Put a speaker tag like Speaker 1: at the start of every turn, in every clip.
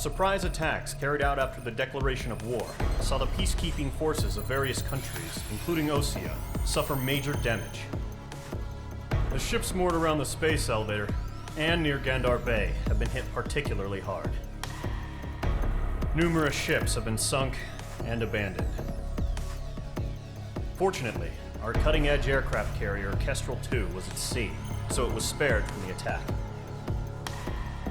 Speaker 1: surprise attacks carried out after the declaration of war saw the peacekeeping forces of various countries, including Osea, suffer major damage. The ships moored around the space elevator and near Gandar Bay have been hit particularly hard. Numerous ships have been sunk and abandoned. Fortunately, our cutting-edge aircraft carrier Kestrel II was at sea, so it was spared from the attack.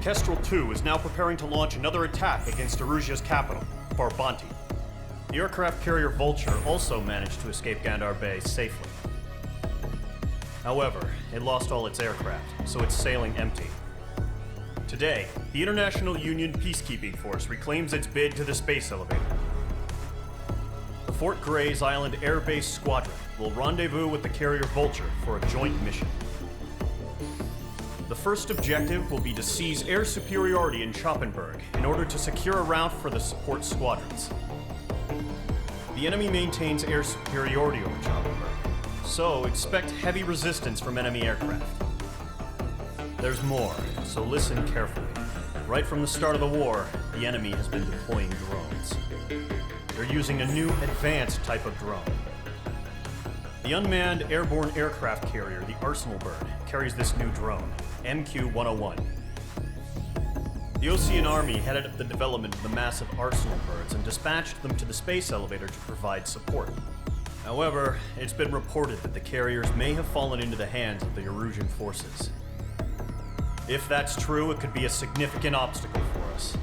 Speaker 1: Kestrel II is now preparing to launch another attack against Erusia's capital, Farbanti. The aircraft carrier Vulture also managed to escape Gandar Bay safely. However, it lost all its aircraft, so it's sailing empty. Today, the International Union Peacekeeping Force reclaims its bid to the space elevator. The Fort Grays Island Air Base Squadron will rendezvous with the carrier Vulture for a joint mission. The first objective will be to seize air superiority in Schoppenberg in order to secure a route for the support squadrons. The enemy maintains air superiority over Schoppenberg, so expect heavy resistance from enemy aircraft. There's more, so listen carefully. Right from the start of the war, the enemy has been deploying drones. They're using a new advanced type of drone. The unmanned airborne aircraft carrier, the Arsenal Bird, carries this new drone, MQ-101. The Osean Army headed up the development of the massive Arsenal Birds and dispatched them to the space elevator to provide support. However, it's been reported that the carriers may have fallen into the hands of the Erusian forces. If that's true, it could be a significant obstacle for us.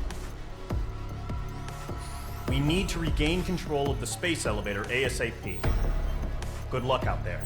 Speaker 1: We need to regain control of the space elevator ASAP. Good luck out there.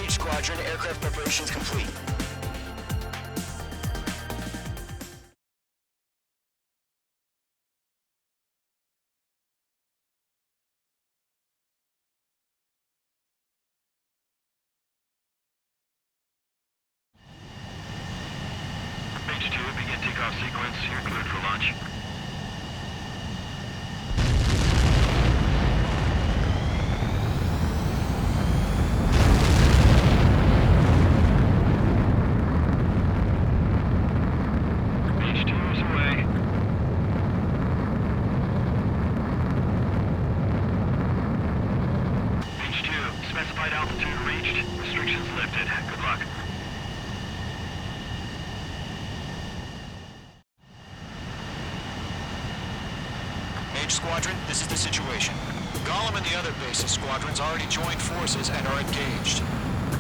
Speaker 2: Squadron, aircraft preparations complete.
Speaker 3: H2, begin takeoff sequence. You're cleared for launch.
Speaker 2: Squadron, this is the situation. Golem and the other base's squadrons already joined forces and are engaged.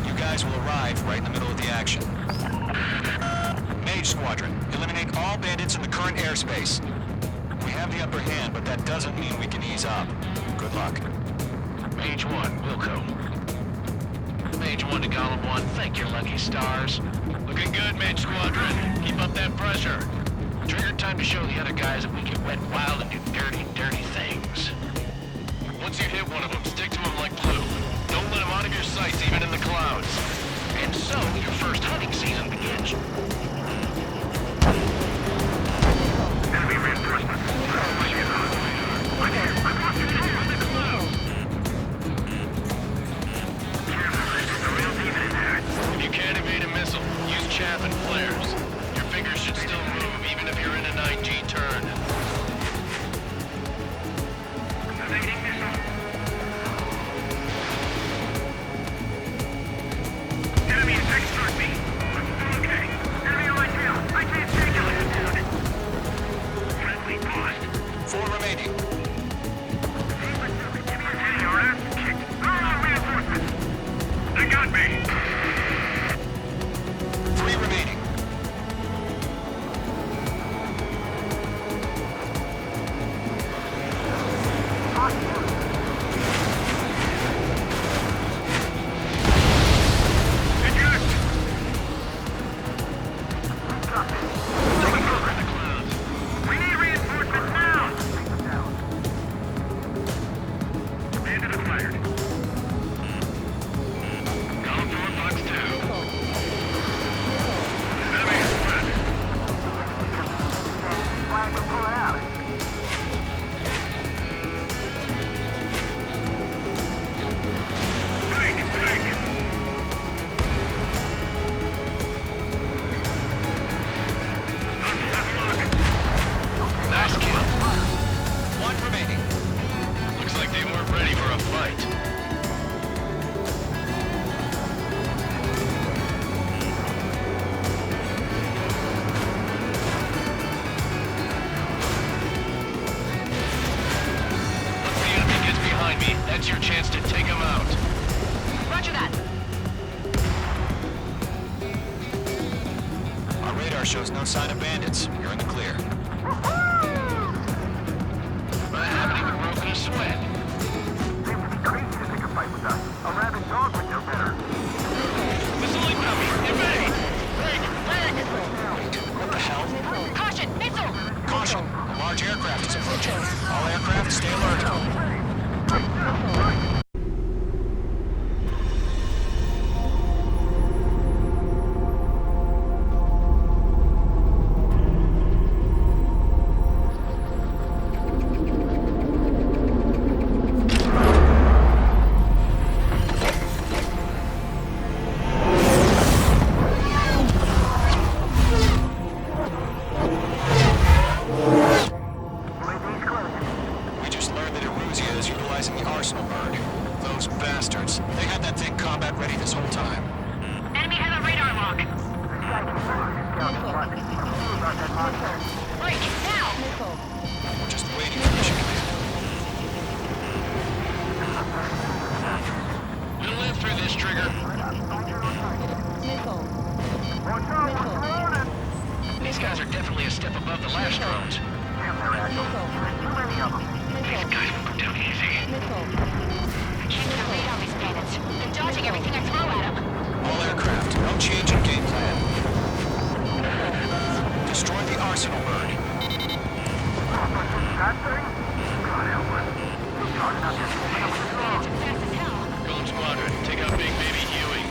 Speaker 2: You guys will arrive right in the middle of the action. Mage each squadron. Eliminate all bandits in the current airspace. We have the upper hand, but that doesn't mean we can ease up. Good luck.
Speaker 3: Mage 1, Wilco. Mage 1 to Golem 1, thank your lucky stars. Looking good, Mage Squadron. Keep up that pressure. Trigger time to show the other guys that we can wet wild and do dirty, dirty things. Once you hit one of them, stick to them like glue. Don't let them out of your sights, even in the clouds. And so, your first hunting season begins. Enemy reinforcements. If you can't evade a missile, use chaff and flares. Your fingers should still move even if you're in an IG turn. Evading missile. Enemy attacks toward me. Okay. Enemy on my tail. I can't take it. Friendly paused.
Speaker 2: 4 remaining.
Speaker 3: Give me a kitty, your ass kicked. Throw on reinforcements. They got me.
Speaker 2: 3 remaining.
Speaker 3: We need reinforcements now! Bandit acquired. Column 4, Fox 2. Enemy is split. Break, break! Nice kill.
Speaker 2: 1 remaining.
Speaker 3: Looks like they weren't ready for a fight. Once the enemy gets behind me, that's your chance to take him out.
Speaker 4: Roger that.
Speaker 2: Our radar shows no sign of bandits. You're in the clear.
Speaker 3: I haven't even broken a sweat.
Speaker 5: Seems to be crazy to take a fight with us. A rabid dog would know better.
Speaker 3: Missile incoming! Evade! Break! Break!
Speaker 2: What the hell?
Speaker 4: Caution, missile!
Speaker 2: Caution! A large aircraft is approaching. All aircraft, stay alert. We just learned that Eruzia is utilizing the Arsenal bird. Those bastards. They had that thing combat ready this whole time.
Speaker 4: Enemy has a radar lock. Break, now!
Speaker 2: We're just waiting for mission command.
Speaker 3: We'll live through this, Trigger. These guys are definitely a step above the last drones. These guys will go down easy.
Speaker 4: I can't get a read on these bandits. They're dodging everything I throw at them.
Speaker 2: All aircraft, no change in game plan. Destroy the Arsenal bird.
Speaker 4: Bandits are fast as hell.
Speaker 3: Golem Squadron, take out Big Baby Huey.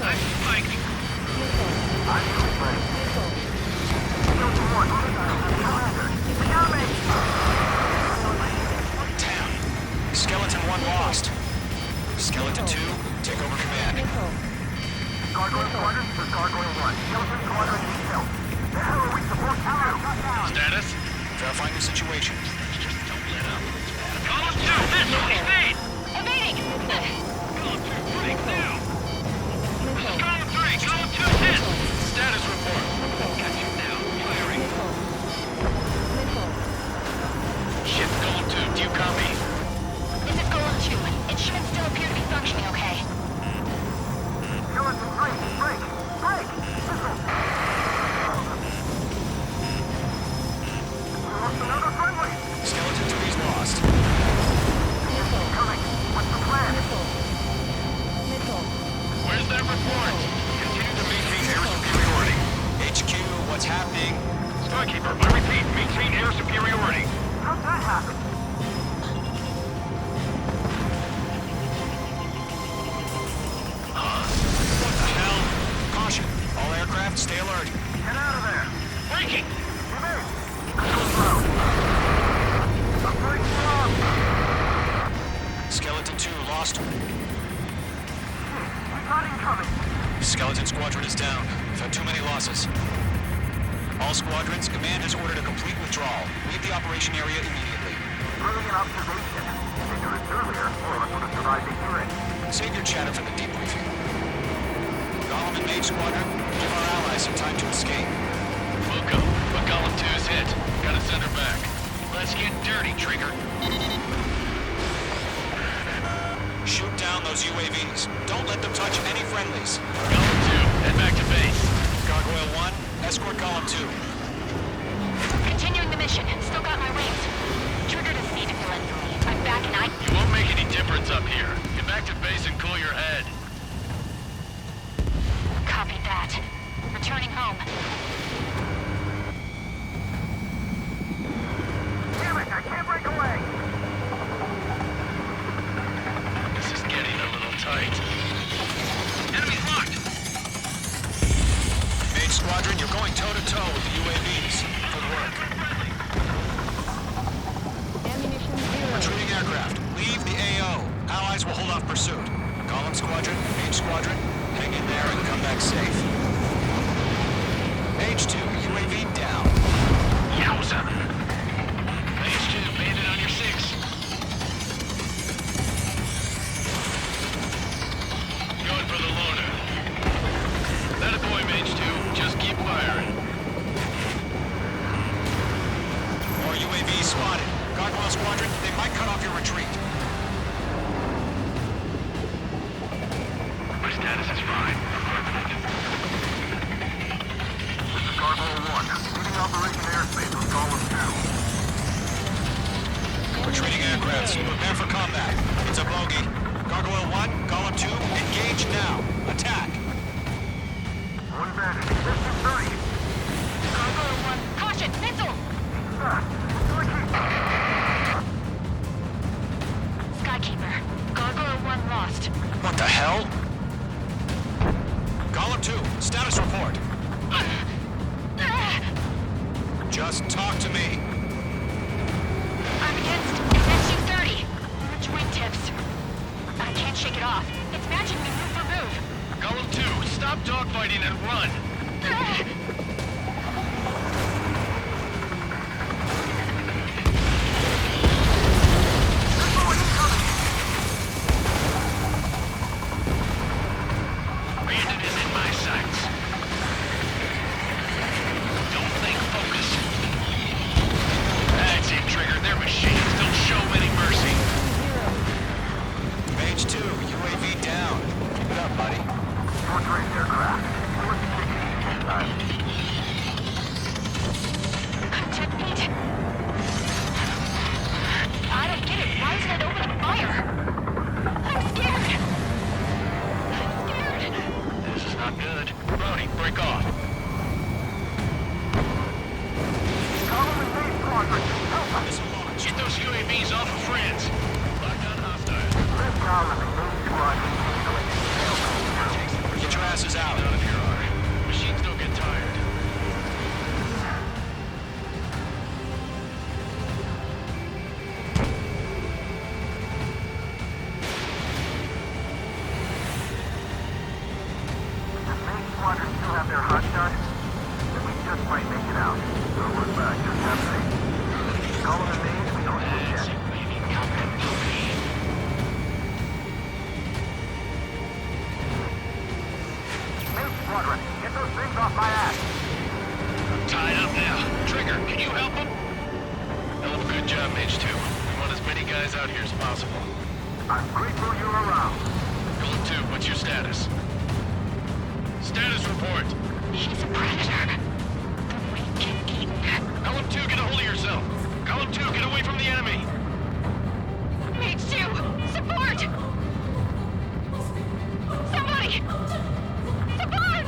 Speaker 3: I'm spiking.
Speaker 2: Damn. Skeleton 1 lost. Skeleton 2, take over command.
Speaker 5: Gargoyle Squadron to Gargoyle 1. Skeleton Squadron needs help. The hell are we supposed to do?
Speaker 3: Status?
Speaker 2: Verifying the situation.
Speaker 3: Just don't let up. Column 2, missile, evade!
Speaker 4: Evading!
Speaker 3: Column 2, break now! This is Column 3, Column 2 hit! Status report. Got you now, firing. Skykeeper. I repeat, maintain air superiority.
Speaker 5: How'd that happen?
Speaker 2: What the hell? Caution. All aircraft, stay alert.
Speaker 5: Get out of there!
Speaker 3: Breaking!
Speaker 5: Jimmy! Control. I'm pretty strong!
Speaker 2: Skeleton 2 lost.
Speaker 5: We got incoming!
Speaker 2: Skeleton Squadron is down. We've had too many losses. All squadrons, command has ordered a complete withdrawal. Leave the operation area immediately.
Speaker 5: Brilliant observation. If they knew this earlier, all of us would have survived the hearing.
Speaker 2: Save your chatter for the debriefing. Gollum and Mage Squadron, give our allies some time to escape.
Speaker 3: Wilco, but Golem 2's hit. Gotta send her back. Let's get dirty, Trigger.
Speaker 2: Shoot down those UAVs. Don't let them touch any friendlies.
Speaker 3: Golem 2, head back to base.
Speaker 2: Gargoyle 1, escort Column 2.
Speaker 4: Continuing the mission. Still got my wings. Trigger doesn't need to fill in for me. I'm back and I...
Speaker 3: You won't make any difference up here. Get back to base and cool your head.
Speaker 4: Copy that. Returning home.
Speaker 5: Damn it! I can't break away!
Speaker 3: This is getting a little tight. Enemy's locked!
Speaker 2: Mage Squadron, you're going toe-to-toe with the UAVs. Good work. Retreating aircraft, leave the AO. Allies will hold off pursuit. Column Squadron, Mage Squadron, hang in there and come back safe. Mage 2, UAV down.
Speaker 3: Yowza! Mage 2, bandit on your 6. Going for the loner. That a boy, Mage 2. Just keep firing.
Speaker 2: More UAVs spotted. Gargoyle Squadron, they might cut off your retreat.
Speaker 3: My status is fine.
Speaker 5: This is Gargoyle 1. Leading Operation Airspace with Golem 2.
Speaker 2: Retreating aircrafts, prepare for combat. It's a bogey. Gargoyle 1, Column 2, engage now. Attack.
Speaker 5: One bandit. Distance 30.
Speaker 4: Gargoyle 1. Caution! Missile! Skykeeper. Gargoyle 1 lost.
Speaker 2: What the hell? Column 2, status report. Just talk to me.
Speaker 4: I'm against SU-30. Which wingtips? I can't shake it off. It's matching me move for move.
Speaker 3: Golem 2, stop dogfighting and run! Bandit is in my sights. Don't think, focus. That's it, Trigger. They're machines. Don't show any mercy.
Speaker 2: Mage 2, UAV down. Keep it up, buddy.
Speaker 5: Short-range aircraft. Let's take it easy this time.
Speaker 4: Checkmate. I don't get it. Why isn't it opening fire? I'm scared. I'm scared.
Speaker 3: This is not good. Brody, break off.
Speaker 5: Golem and Mage Squadron, help us!
Speaker 2: Missile launch.
Speaker 3: Get those UAVs off of friends. Lock down hostile.
Speaker 5: This Golem and Mage Squadron handle it.
Speaker 2: Get your asses out.
Speaker 3: Out of here, R. Machines don't get tired.
Speaker 5: The Mage Squadron still have their hot shot, then we just might make it out. Don't look back, just have faith. Golem and Mage, we don't see yet. Mage Squadron, get those things off my ass!
Speaker 3: Tied up now. Trigger, can you help him? Hell of a good job, Mage 2. We want as many guys out here as possible.
Speaker 5: I'm grateful you're around.
Speaker 3: Golem 2, what's your status? Status report.
Speaker 4: He's a predator. The weak get eaten.
Speaker 3: Golem 2, get a hold of yourself. Golem 2, get away from the enemy.
Speaker 4: Mage 2, support! Somebody! Support!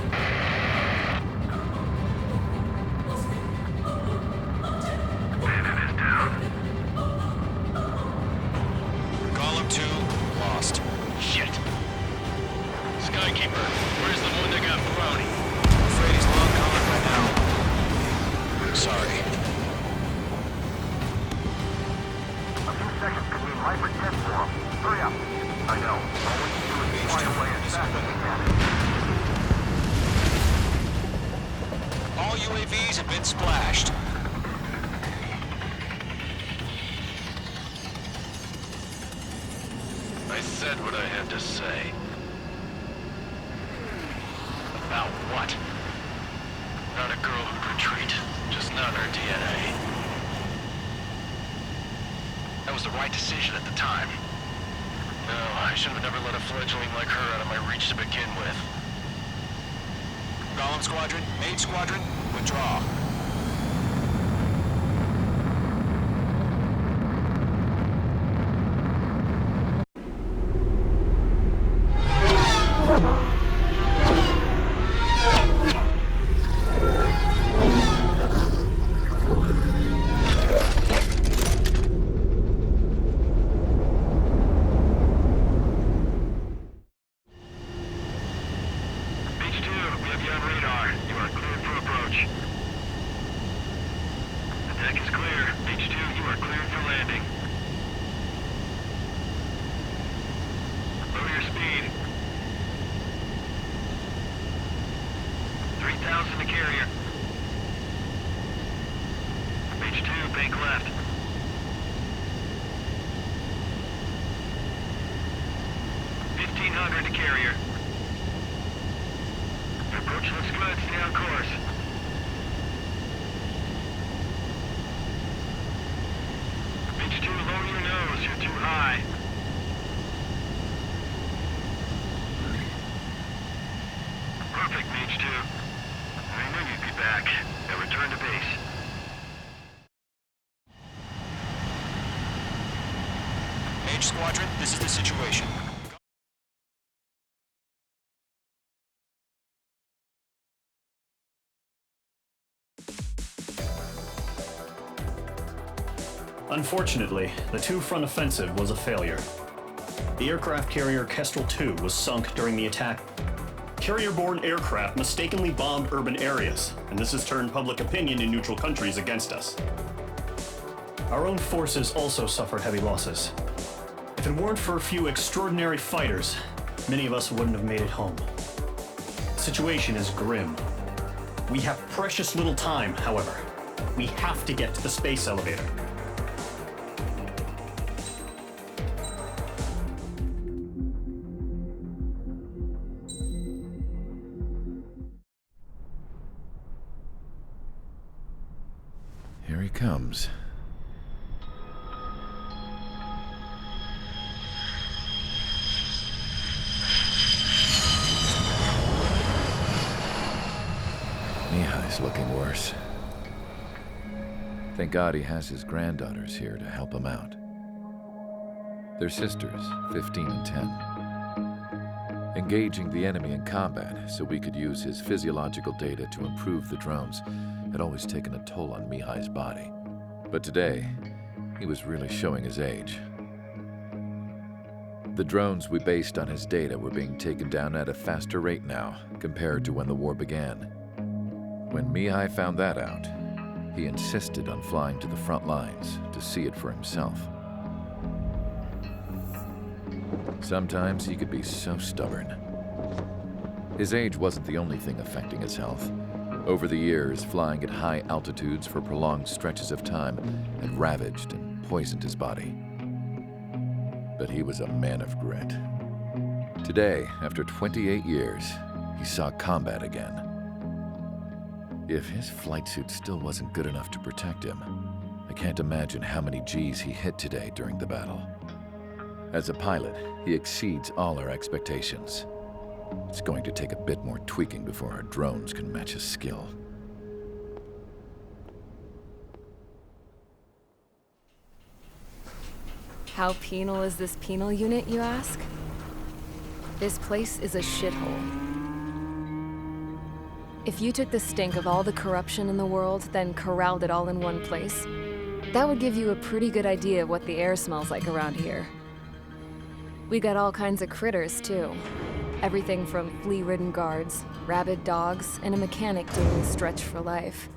Speaker 2: UAVs have been splashed.
Speaker 3: I said what I had to say. About what? Not a girl who'd retreat. Just not her DNA. That was the right decision at the time. No, I should have never let a fledgling like her out of my reach to begin with.
Speaker 2: Golem Squadron, Maid Squadron, withdraw.
Speaker 3: H2, we have you on radar. You are cleared for approach. The deck is clear. H2, you are cleared for landing. Lower your speed. 3,000 to carrier. H2, bank left. 1,500 to carrier. Your approach looks good. Stay on course. H2, lower your nose. You're too high. Perfect, H2. I knew you'd be back. Now return to base.
Speaker 2: Maid Squadron, this is the situation.
Speaker 1: Unfortunately, the two-front offensive was a failure. The aircraft carrier Kestrel II was sunk during the attack. Carrier-borne aircraft mistakenly bombed urban areas, and this has turned public opinion in neutral countries against us. Our own forces also suffered heavy losses. If it weren't for a few extraordinary fighters, many of us wouldn't have made it home. The situation is grim. We have precious little time, however. We have to get to the space elevator.
Speaker 6: Here he comes. Mihai's looking worse. Thank God he has his granddaughters here to help him out. They're sisters, 15 and 10. Engaging the enemy in combat so we could use his physiological data to improve the drones had always taken a toll on Mihai's body. But today, he was really showing his age. The drones we based on his data were being taken down at a faster rate now compared to when the war began. When Mihai found that out, he insisted on flying to the front lines to see it for himself. Sometimes he could be so stubborn. His age wasn't the only thing affecting his health. Over the years, flying at high altitudes for prolonged stretches of time had ravaged and poisoned his body. But he was a man of grit. Today, after 28 years, he saw combat again. If his flight suit still wasn't good enough to protect him, I can't imagine how many Gs he hit today during the battle. As a pilot, he exceeds all our expectations. It's going to take a bit more tweaking before our drones can match his skill.
Speaker 7: How penal is this penal unit, you ask? This place is a shithole. If you took the stink of all the corruption in the world, then corralled it all in one place, that would give you a pretty good idea of what the air smells like around here. We got all kinds of critters, too. Everything from flea-ridden guards, rabid dogs, and a mechanic doing stretch for life.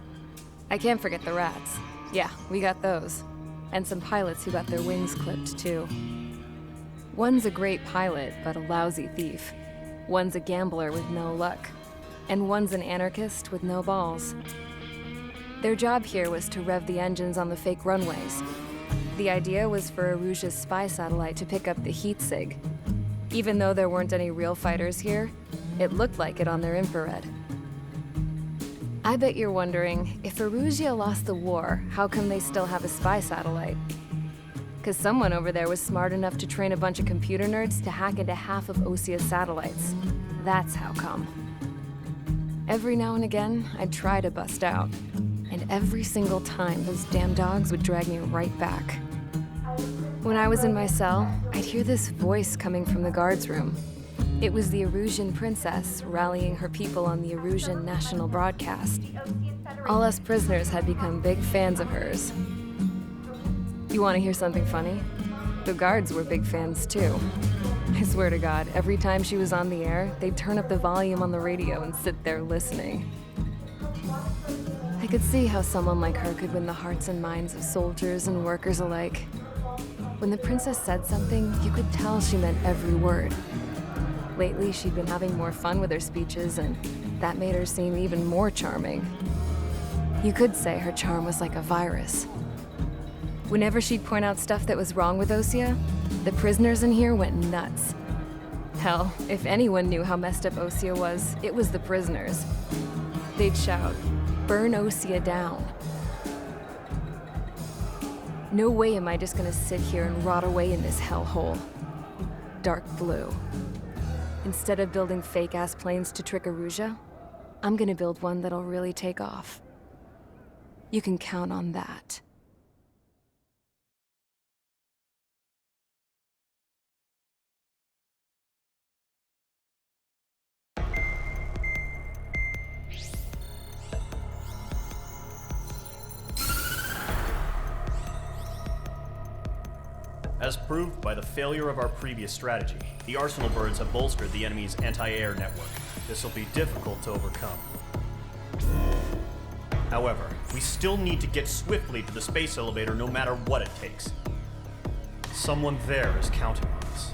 Speaker 7: I can't forget the rats. Yeah, we got those. And some pilots who got their wings clipped, too. One's a great pilot, but a lousy thief. One's a gambler with no luck. And one's an anarchist with no balls. Their job here was to rev the engines on the fake runways. The idea was for Erusia's spy satellite to pick up the heat sig. Even though there weren't any real fighters here, it looked like it on their infrared. I bet you're wondering, if Erusia lost the war, how come they still have a spy satellite? Because someone over there was smart enough to train a bunch of computer nerds to hack into half of Osia's satellites. That's how come. Every now and again, I'd try to bust out. And every single time, those damn dogs would drag me right back. When I was in my cell, I'd hear this voice coming from the guards room. It was the Erusian princess rallying her people on the Erusian national broadcast. All us prisoners had become big fans of hers. You want to hear something funny? The guards were big fans too. I swear to God, every time she was on the air, they'd turn up the volume on the radio and sit there listening. I could see how someone like her could win the hearts and minds of soldiers and workers alike. When the princess said something, you could tell she meant every word. Lately, she'd been having more fun with her speeches, and that made her seem even more charming. You could say her charm was like a virus. Whenever she'd point out stuff that was wrong with Osia, the prisoners in here went nuts. Hell, if anyone knew how messed up Osia was, it was the prisoners. They'd shout, "Burn Osia down." No way am I just gonna sit here and rot away in this hellhole. Dark blue. Instead of building fake-ass planes to trick Erusia, I'm gonna build one that'll really take off. You can count on that.
Speaker 1: As proved by the failure of our previous strategy, the Arsenal birds have bolstered the enemy's anti-air network. This will be difficult to overcome. However, we still need to get swiftly to the space elevator no matter what it takes. Someone there is counting on us.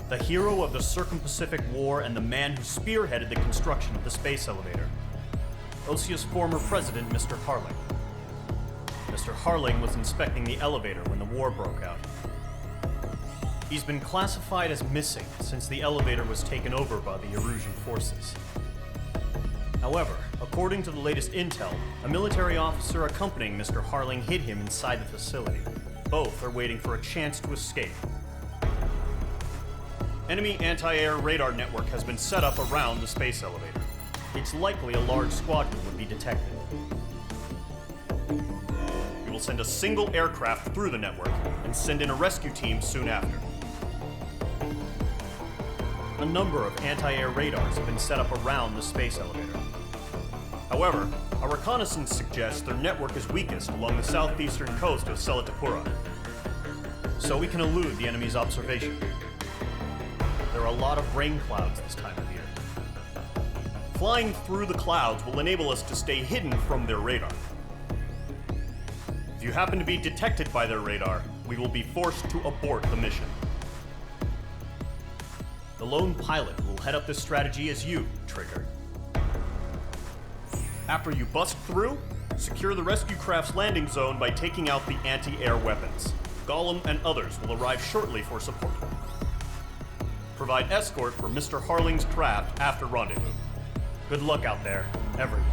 Speaker 1: The hero of the Circum-Pacific War and the man who spearheaded the construction of the space elevator. Osia's former president, Mr. Harling. Mr. Harling was inspecting the elevator when the war broke out. He's been classified as missing since the elevator was taken over by the Erusian forces. However, according to the latest intel, a military officer accompanying Mr. Harling hid him inside the facility. Both are waiting for a chance to escape. Enemy anti-air radar network has been set up around the space elevator. It's likely a large squadron would be detected. We will send a single aircraft through the network and send in a rescue team soon after. A number of anti-air radars have been set up around the space elevator. However, our reconnaissance suggests their network is weakest along the southeastern coast of Selatapura, so we can elude the enemy's observation. There are a lot of rain clouds this time of year. Flying through the clouds will enable us to stay hidden from their radar. If you happen to be detected by their radar, we will be forced to abort the mission. The lone pilot will head up this strategy as you, Trigger. After you bust through, secure the rescue craft's landing zone by taking out the anti-air weapons. Gollum and others will arrive shortly for support. Provide escort for Mr. Harling's craft after rendezvous. Good luck out there, everyone.